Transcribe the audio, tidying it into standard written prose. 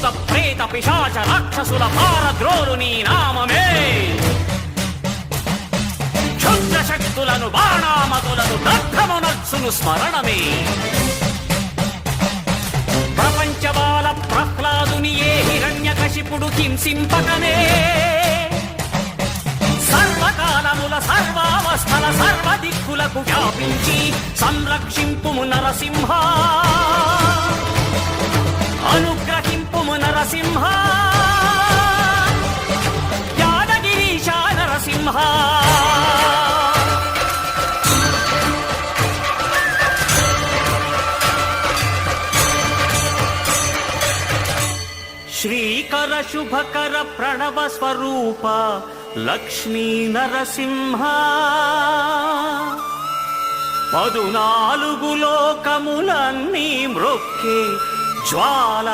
భూత ప్రేత పిశాచ రాక్షసుల పారద్రోలు నీ నామమే. క్షుద్ర శక్తులను బాణామతులను దగ్ధమునర్చును స్మరణమే. ప్రపంచబాల ప్రహ్లాదుని ఏ హిరణ్యకశిపుడు హింసింపకనే. సర్వకాలముల సర్వావస్థల సర్వదిక్కులకు వ్యాపించి సంరక్షింపుము నరసింహ, అనుగ్రహింపుము నరసింహ, యాదగిరీశ నరసింహ. శ్రీకర శుభకర ప్రణవ స్వరూప లక్ష్మీ నరసింహ. 14 లోకములన్నీ మ్రొక్కే జ్వాల